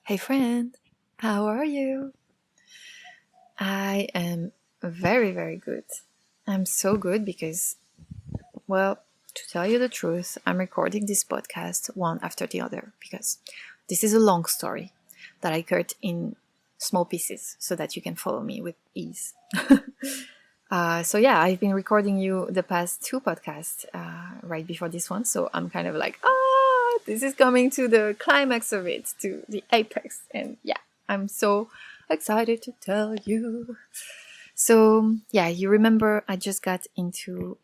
Hey friend, how are you? I am very, very good. I'm so good because, well, to tell you the truth, I'm recording this podcast one after the other because this is a long story that I cut in small pieces so that you can follow me with ease. So yeah, I've been recording you the past two podcasts right before this one, so I'm kind of like, this is coming to the climax of it, to the apex, and yeah, I'm so excited to tell you. So yeah, you remember I just got invited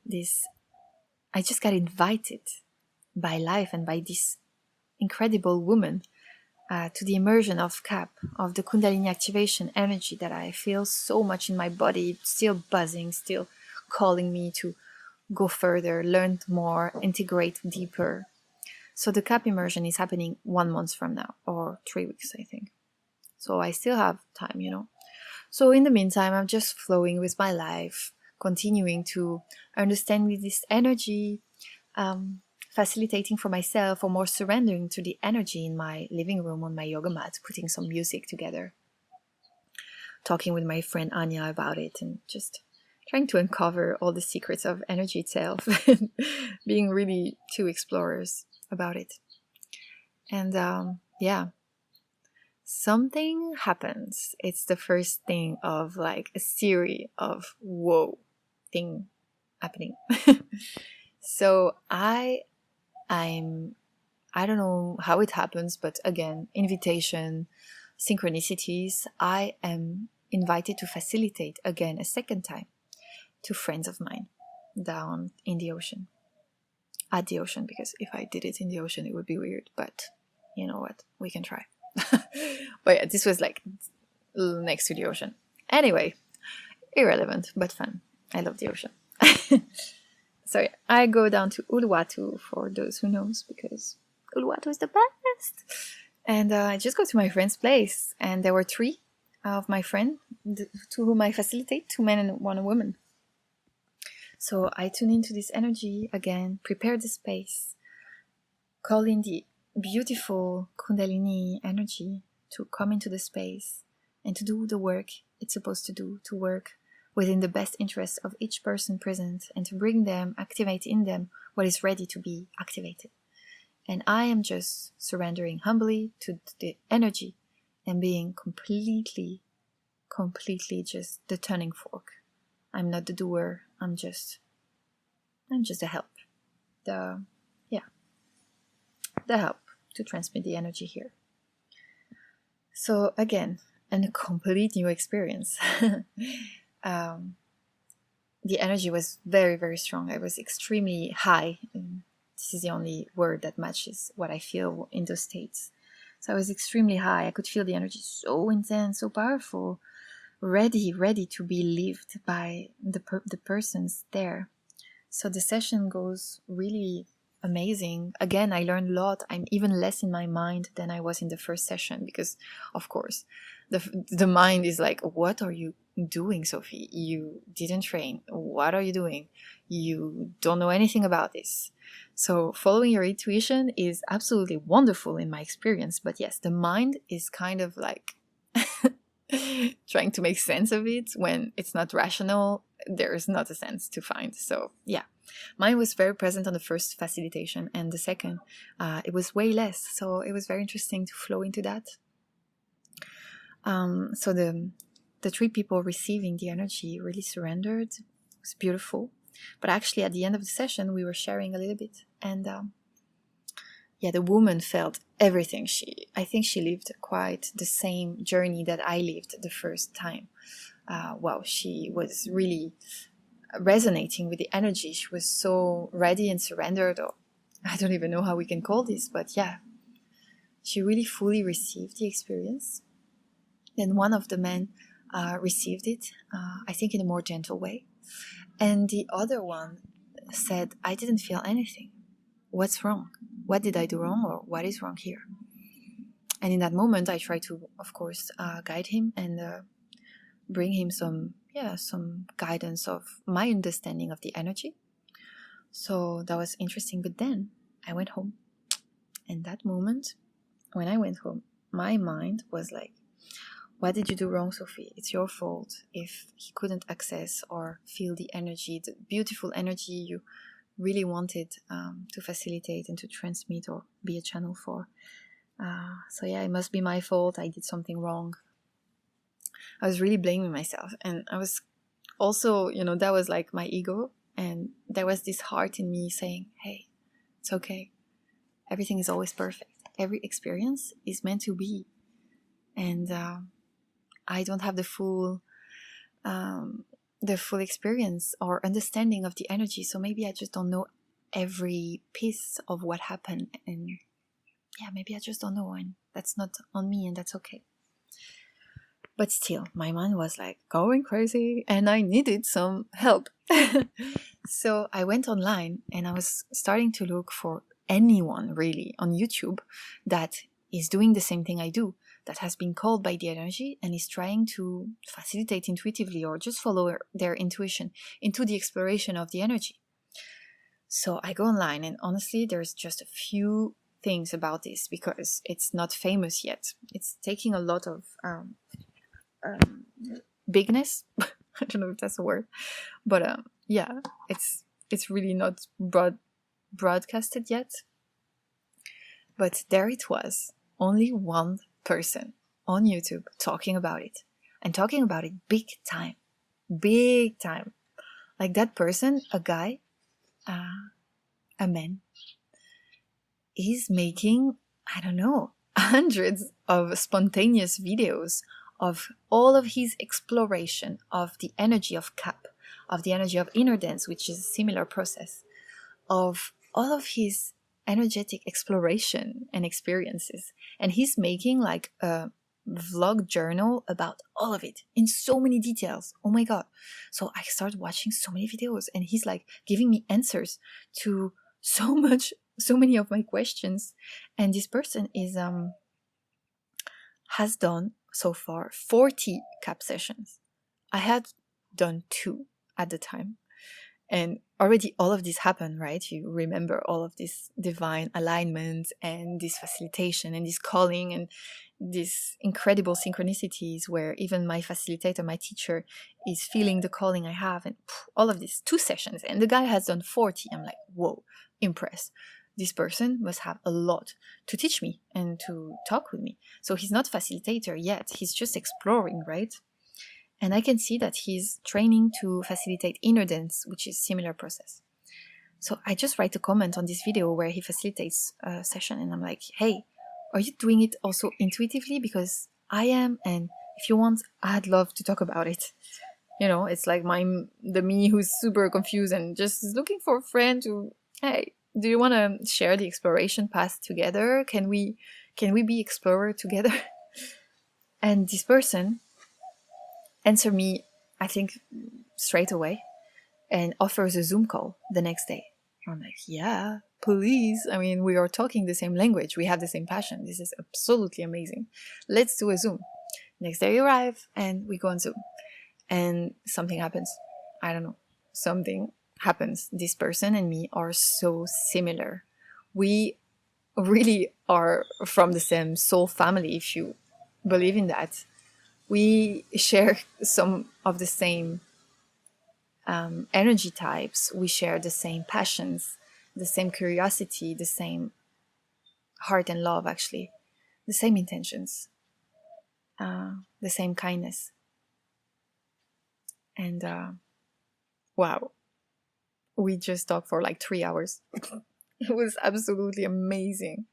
by life and by this incredible woman to the immersion of CAP, of the Kundalini activation energy that I feel so much in my body, still buzzing, still calling me to go further, learn more, integrate deeper. So the CAP immersion is happening 1 month from now, or 3 weeks, I think. So I still have time. So in the meantime, I'm just flowing with my life, continuing to understand this energy, facilitating for myself, or more surrendering to the energy in my living room on my yoga mat, putting some music together, talking with my friend Anya about it, and just trying to uncover all the secrets of energy itself, and being really two explorers about it. And yeah, something happens. It's the first thing of like a series of whoa thing happening. So I don't know how it happens, but again, invitation, synchronicities, I am invited to facilitate again a second time to friends of mine down in the ocean. At the ocean, because if I did it in the ocean, it would be weird, but you know what? We can try. But yeah, this was like next to the ocean. Anyway, irrelevant, but fun. I love the ocean. So yeah, I go down to Uluwatu for those who knows, because Uluwatu is the best. And I just go to my friend's place, and there were 3 of my friends to whom I facilitate, 2 men and 1 woman. So I tune into this energy again, prepare the space, call in the beautiful Kundalini energy to come into the space and to do the work it's supposed to do, to work within the best interest of each person present, and to bring them, activate in them what is ready to be activated. And I am just surrendering humbly to the energy and being completely just the turning fork. I'm not the doer, I'm just the help. The help to transmit the energy here. So again, a complete new experience. The energy was very, very strong. I was extremely high. And this is the only word that matches what I feel in those states. So I was extremely high. I could feel the energy so intense, so powerful, ready to be lived by the persons there. So the session goes really amazing. Again, I learned a lot. I'm even less in my mind than I was in the first session, because of course the mind is like, what are you doing, Sophie? You didn't train. What are you doing? You don't know anything about this. So following your intuition is absolutely wonderful in my experience, but yes, the mind is kind of like trying to make sense of it when it's not rational. There is not a sense to find. So yeah, mine was very present on the first facilitation, and the second it was way less, so it was very interesting to flow into that. So the 3 people receiving the energy really surrendered. It was beautiful. But actually at the end of the session we were sharing a little bit, and the woman felt everything. I think she lived quite the same journey that I lived the first time. Wow, she was really resonating with the energy. She was so ready and surrendered, or I don't even know how we can call this, but yeah, she really fully received the experience. Then one of the men received it, I think in a more gentle way, and the other one said, I didn't feel anything. What's wrong? What did I do wrong, or what is wrong here? And in that moment I tried to, of course, guide him and bring him some guidance of my understanding of the energy. So that was interesting. But then I went home, and that moment when I went home, my mind was like, what did you do wrong, Sophie? It's your fault if he couldn't access or feel the energy, the beautiful energy you really wanted to facilitate and to transmit or be a channel for. So yeah, it must be my fault. I did something wrong. I was really blaming myself. And I was also, that was like my ego. And there was this heart in me saying, hey, it's okay. Everything is always perfect. Every experience is meant to be. And I don't have the full experience or understanding of the energy. So maybe I just don't know every piece of what happened. And yeah, maybe I just don't know. And that's not on me, and that's okay. But still, my mind was like going crazy and I needed some help. So I went online and I was starting to look for anyone really on YouTube that is doing the same thing I do, that has been called by the energy and is trying to facilitate intuitively or just follow their intuition into the exploration of the energy. So I go online, and honestly, there's just a few things about this because it's not famous yet. It's taking a lot of bigness. I don't know if that's a word, but yeah, it's really not broadcasted yet. But there it was, only one person on YouTube talking about it, and talking about it big time. Like that person, a guy, a man, is making, I don't know, hundreds of spontaneous videos of all of his exploration of the energy of CAP, of the energy of inner dance, which is a similar process, of all of his energetic exploration and experiences. And he's making like a vlog journal about all of it in so many details. Oh my god. So I started watching so many videos, and he's like giving me answers to so many of my questions. And this person is has done so far 40 CAP sessions. I had done 2 at the time. And already all of this happened, right? You remember all of this divine alignment and this facilitation and this calling and these incredible synchronicities where even my facilitator, my teacher, is feeling the calling I have, and all of these 2 sessions. And the guy has done 40. I'm like, whoa, impressed. This person must have a lot to teach me and to talk with me. So he's not facilitator yet. He's just exploring, right? And I can see that he's training to facilitate inner dance, which is a similar process. So I just write a comment on this video where he facilitates a session, and I'm like, hey, are you doing it also intuitively? Because I am, and if you want, I'd love to talk about it. It's like the me who's super confused and just is looking for a friend to, hey, do you want to share the exploration path together? Can we be explorer together? And this person answered me, I think, straight away, and offers a Zoom call the next day. I'm like, yeah, please. I mean, we are talking the same language. We have the same passion. This is absolutely amazing. Let's do a Zoom. Next day you arrive and we go on Zoom. And something happens. I don't know. Something happens. This person and me are so similar. We really are from the same soul family, if you believe in that. We share some of the same energy types. We share the same passions, the same curiosity, the same heart and love, actually, the same intentions, the same kindness. And wow, we just talked for like 3 hours. It was absolutely amazing.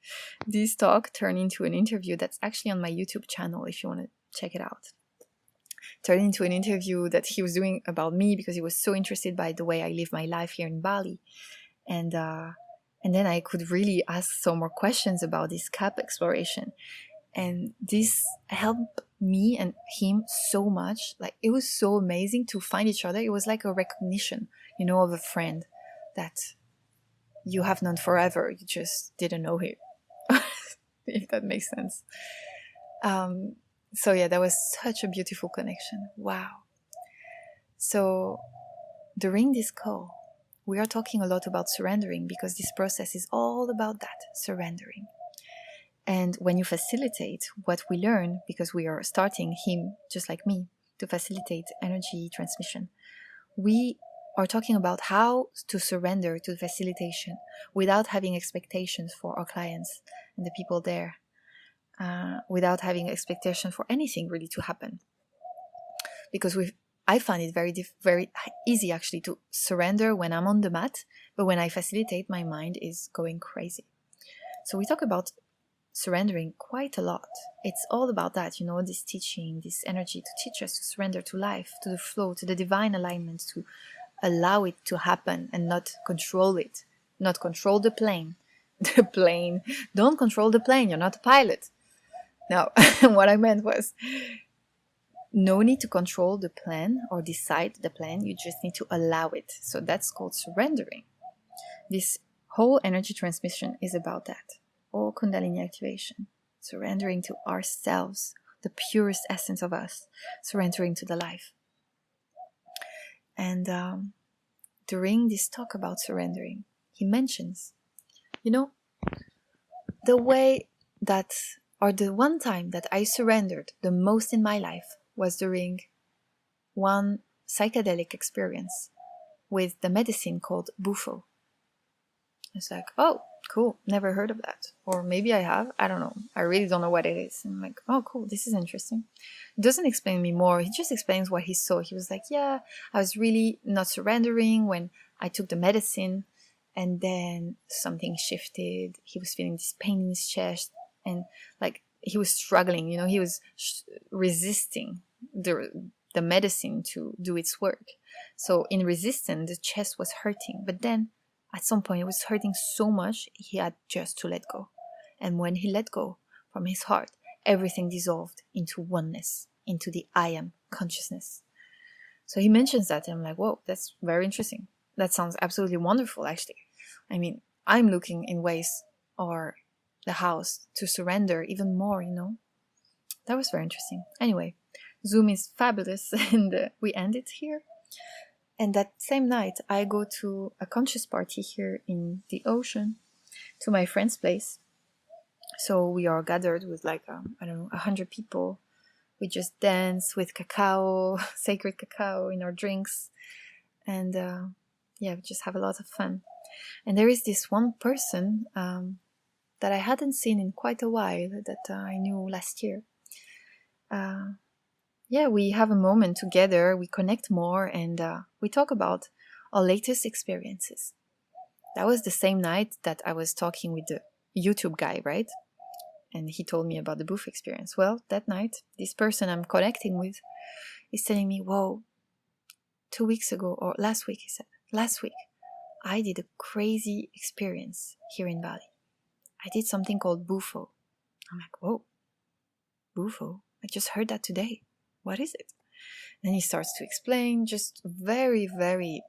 This talk turned into an interview that's actually on my YouTube channel if you want to check it out. Turned into an interview that he was doing about me because he was so interested by the way I live my life here in Bali. And then I could really ask some more questions about this CAP exploration. And this helped me and him so much. Like, it was so amazing to find each other. It was like a recognition, of a friend that you have known forever. You just didn't know him, if that makes sense. So yeah, that was such a beautiful connection. Wow. So during this call, we are talking a lot about surrendering, because this process is all about that, surrendering. And when you facilitate what we learn, because we are starting him, just like me, to facilitate energy transmission, we are talking about how to surrender to facilitation without having expectations for our clients and the people there, without having expectation for anything really to happen. Because I find it very easy actually to surrender when I'm on the mat, but when I facilitate, my mind is going crazy. So we talk about surrendering quite a lot. It's all about that, this teaching, this energy to teach us to surrender to life, to the flow, to the divine alignment, to allow it to happen and not control it, not control the plane. The plane, don't control the plane, you're not a pilot. No, what I meant was no need to control the plan or decide the plan, you just need to allow it. So that's called surrendering. This whole energy transmission is about that. All Kundalini activation, surrendering to ourselves, the purest essence of us, surrendering to the life. And during this talk about surrendering, he mentions, the way that, or the one time that I surrendered the most in my life was during one psychedelic experience with the medicine called Bufo. It's like, oh, cool, never heard of that. Or maybe I have, I don't know. I really don't know what it is. And I'm like, oh, cool, this is interesting. He doesn't explain me more. He just explains what he saw. He was like, yeah, I was really not surrendering when I took the medicine. And then something shifted. He was feeling this pain in his chest. And like, he was struggling, he was resisting the medicine to do its work. So in resistance, the chest was hurting. But then at some point, it was hurting so much, he had just to let go. And when he let go from his heart, everything dissolved into oneness, into the I am consciousness. So he mentions that, and I'm like, whoa, that's very interesting. That sounds absolutely wonderful, actually. I mean, I'm looking in ways or the house to surrender even more, That was very interesting. Anyway, Zoom is fabulous, and we end it here. And that same night, I go to a conscious party here in the ocean, to my friend's place. So we are gathered with 100 people. We just dance with cacao, sacred cacao in our drinks. And we just have a lot of fun. And there is this one person that I hadn't seen in quite a while, that I knew last year. We have a moment together, we connect more, and we talk about our latest experiences. That was the same night that I was talking with the YouTube guy, right? And he told me about the Bufo experience. Well, that night, this person I'm connecting with is telling me, whoa, 2 weeks ago, or last week, he said, last week, I did a crazy experience here in Bali. I did something called Bufo. I'm like, whoa, Bufo? I just heard that today. What is it? Then he starts to explain, just very, very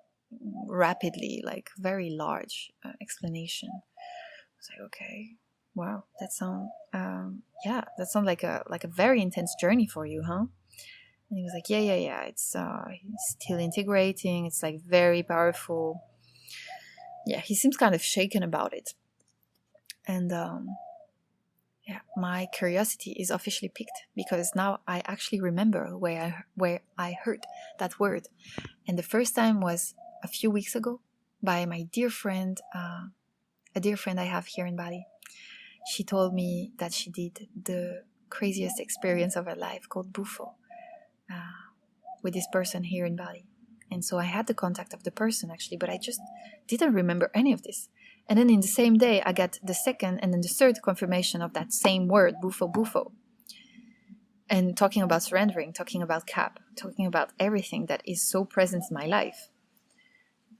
rapidly, like very large explanation. I was like, okay, wow, that sounds like a very intense journey for you, huh? And he was like, yeah, it's still integrating. It's like very powerful. Yeah, he seems kind of shaken about it. And my curiosity is officially piqued, because now I actually remember where I heard that word. And the first time was a few weeks ago by my dear friend, a dear friend I have here in Bali. She told me that she did the craziest experience of her life called Bufo with this person here in Bali. And so I had the contact of the person actually, but I just didn't remember any of this. And then in the same day, I got the second and then the third confirmation of that same word, Bufo. And talking about surrendering, talking about CAP, talking about everything that is so present in my life.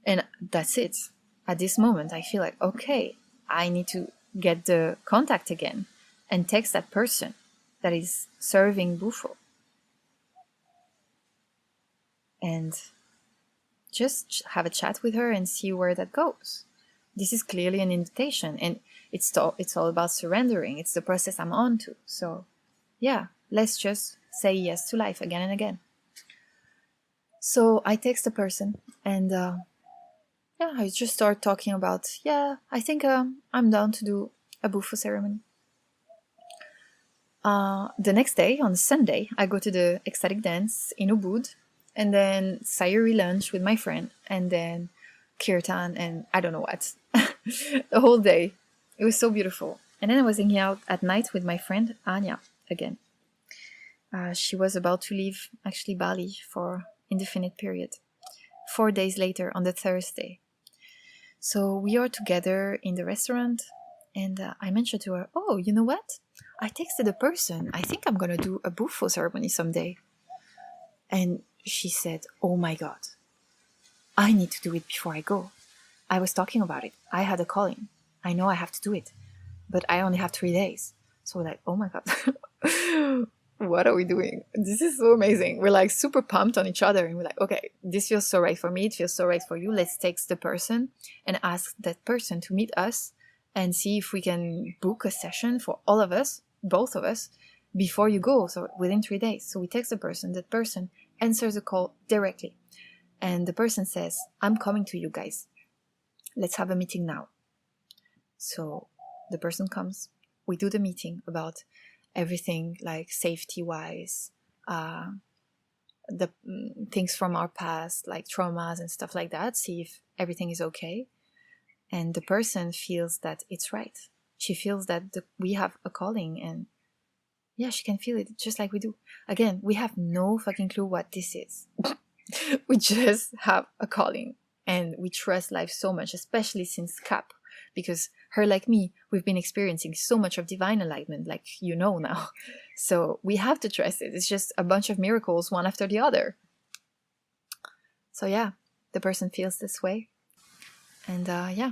And that's it. At this moment, I feel like, okay, I need to get the contact again and text that person that is serving Bufo. And just have a chat with her and see where that goes. This is clearly an invitation, and it's all about surrendering. It's the process I'm on to. So, let's just say yes to life again and again. So I text the person, and I just start talking about, I think I'm down to do a Bufo ceremony. The next day, on Sunday, I go to the ecstatic dance in Ubud, and then Sayuri lunch with my friend, and then kirtan, and I don't know what. The whole day. It was so beautiful. And then I was hanging out at night with my friend Anya again. She was about to leave, actually, Bali for indefinite period. 4 days later, on the Thursday. So we are together in the restaurant, and I mentioned to her, oh, you know what? I texted a person. I think I'm going to do a Bufo ceremony someday. And she said, oh my God, I need to do it before I go. I was talking about it. I had a calling. I know I have to do it, but I only have 3 days. So we're like, oh my God, what are we doing? This is so amazing. We're like super pumped on each other, and we're like, okay, this feels so right for me. It feels so right for you. Let's text the person and ask that person to meet us and see if we can book a session for all of us, both of us, before you go. So within 3 days. So we text the person. That person answers the call directly. And the person says, I'm coming to you guys. Let's have a meeting now. So the person comes. We do the meeting about everything, like safety-wise, the things from our past, like traumas and stuff like that, see if everything is okay. And the person feels that it's right. She feels that we have a calling, and yeah, she can feel it just like we do. Again, we have no fucking clue what this is. We just have a calling, and we trust life so much, especially since CAP, because her, like me, we've been experiencing so much of divine alignment, like you know now. So we have to trust it. It's just a bunch of miracles, one after the other. So yeah, the person feels this way. And yeah,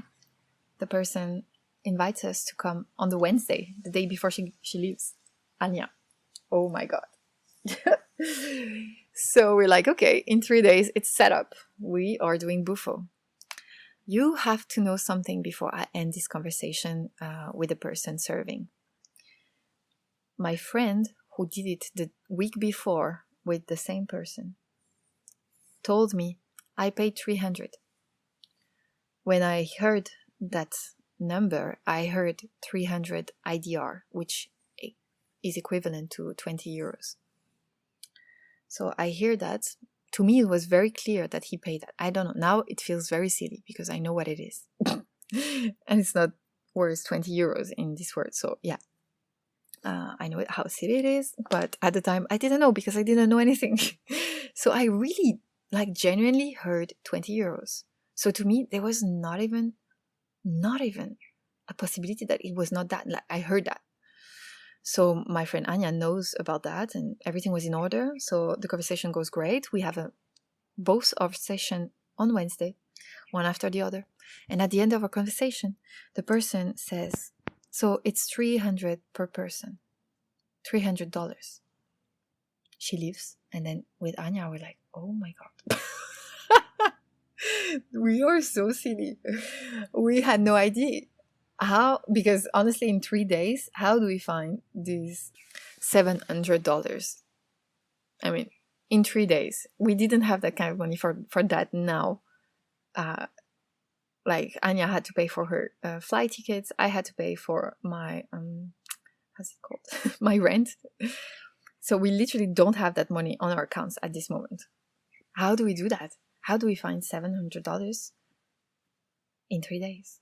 the person invites us to come on the Wednesday, the day before she leaves. Anya. Oh my God. So we're like, okay, in 3 days, it's set up. We are doing Bufo. You have to know something before I end this conversation with the person serving. My friend who did it the week before with the same person told me I paid 300. When I heard that number, I heard 300 IDR, which is equivalent to 20 euros. So I hear that. To me, it was very clear that he paid that. I don't know. Now it feels very silly because I know what it is. And it's not worth 20 euros in this word. So yeah, I know how silly it is. But at the time, I didn't know because I didn't know anything. So I really, genuinely heard 20 euros. So to me, there was not even a possibility that it was not that. I heard that. So my friend Anya knows about that, and everything was in order. So the conversation goes great. We have both our session on Wednesday, one after the other. And at the end of our conversation, the person says, so it's 300 per person, $300. She leaves. And then with Anya, we're like, oh my God. We are so silly. We had no idea. How? Because honestly, in 3 days, how do we find these $700? I mean, in 3 days, we didn't have that kind of money for that now. Anya had to pay for her flight tickets. I had to pay for my, how's it called? My rent. So we literally don't have that money on our accounts at this moment. How do we do that? How do we find $700 in 3 days?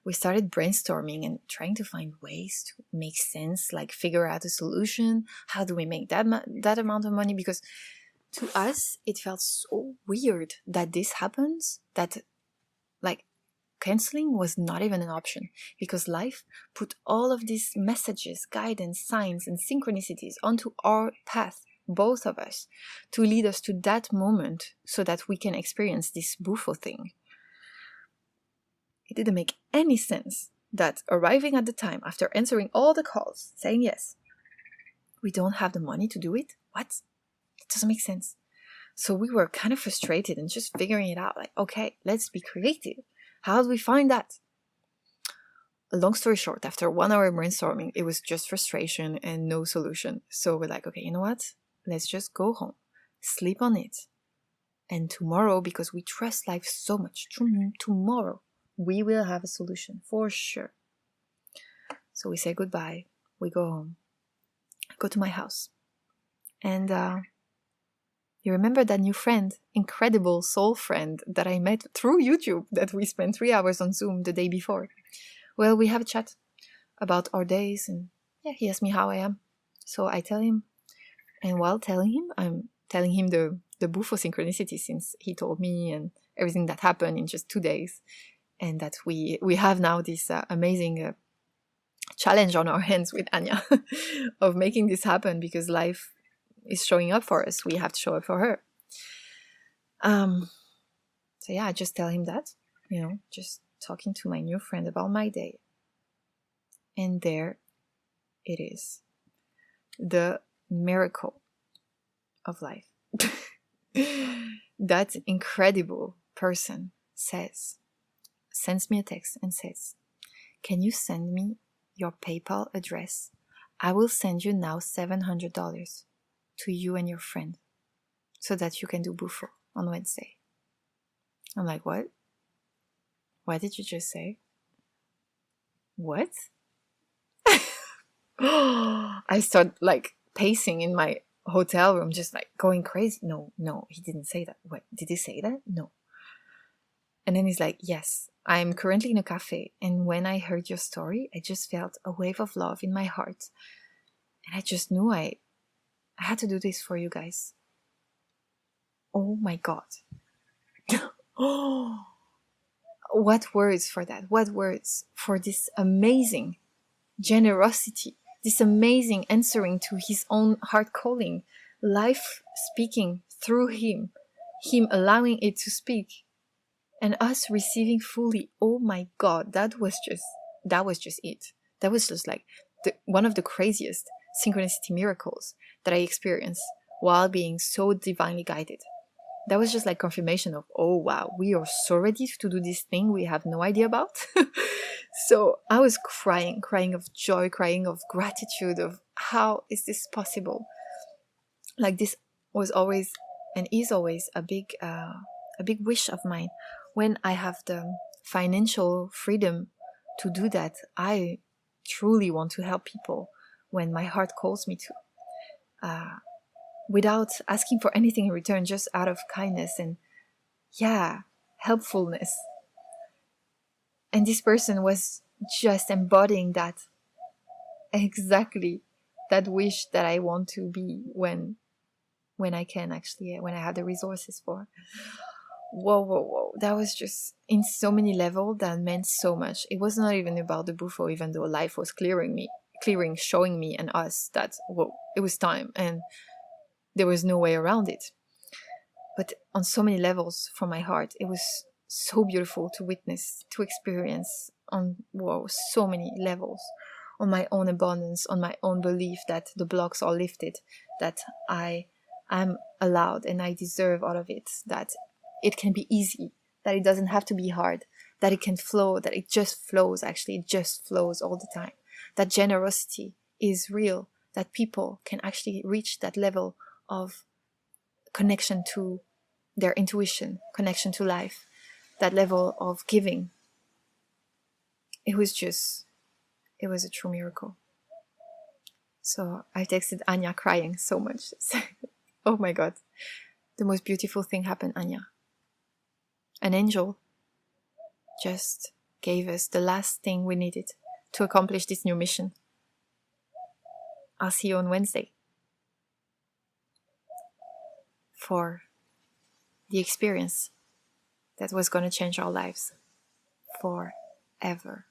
We started brainstorming and trying to find ways to make sense, figure out a solution. How do we make that amount of money? Because to us, it felt so weird that this happens, that canceling was not even an option, because life put all of these messages, guidance, signs, and synchronicities onto our path, both of us, to lead us to that moment so that we can experience this Bufo thing. It didn't make any sense that arriving at the time after answering all the calls, saying yes, we don't have the money to do it? What? It doesn't make sense. So we were kind of frustrated and just figuring it out. Okay, let's be creative. How do we find that? Long story short, after 1 hour brainstorming, it was just frustration and no solution. So we're like, okay, you know what? Let's just go home, sleep on it. And tomorrow, because we trust life so much, tomorrow, we will have a solution for sure. So we say goodbye. We go home. go to my house. And you remember that new friend, incredible soul friend that I met through YouTube, that we spent 3 hours on Zoom the day before? Well, we have a chat about our days, and yeah, he asked me how I am. So I tell him, and while telling him, I'm telling him the Bufo synchronicity, since he told me, and everything that happened in just 2 days, and that we have now this amazing challenge on our hands with Anya of making this happen, because life is showing up for us. We have to show up for her. So yeah, I just tell him that, just talking to my new friend about my day. And there it is. The miracle of life. That incredible person sends me a text and says, "Can you send me your PayPal address? I will send you now $700 to you and your friend so that you can do Bufo on Wednesday." I'm like, what? What did you just say? What? I start like pacing in my hotel room, just like going crazy. No, he didn't say that. What? Did he say that? No. And then he's like, "Yes, I'm currently in a cafe. And when I heard your story, I just felt a wave of love in my heart. And I just knew I had to do this for you guys." Oh my God. Oh, what words for that? What words for this amazing generosity, this amazing answering to his own heart calling, life speaking through him allowing it to speak, and us receiving fully. Oh my God, that was just it. That was just like one of the craziest synchronicity miracles that I experienced while being so divinely guided. That was just like confirmation of, oh wow, we are so ready to do this thing we have no idea about. So I was crying of joy, crying of gratitude, of how is this possible? Like, this was always and is always a big wish of mine. When I have the financial freedom to do that, I truly want to help people when my heart calls me to. Without asking for anything in return, just out of kindness and helpfulness. And this person was just embodying that, exactly that wish that I want to be when I can actually, when I have the resources for. Whoa. That was just, in so many levels, that meant so much. It was not even about the Bufo, even though life was showing me and us that, it was time and there was no way around it. But on so many levels, from my heart, it was so beautiful to witness, to experience on so many levels, on my own abundance, on my own belief that the blocks are lifted, that I am allowed and I deserve all of it, that it can be easy, that it doesn't have to be hard, that it can flow, that it just flows. Actually, it just flows all the time. That generosity is real, that people can actually reach that level of connection to their intuition, connection to life, that level of giving. It was a true miracle. So I texted Anya crying so much. Oh my God. The most beautiful thing happened, Anya. An angel just gave us the last thing we needed to accomplish this new mission. I'll see you on Wednesday for the experience that was going to change our lives forever.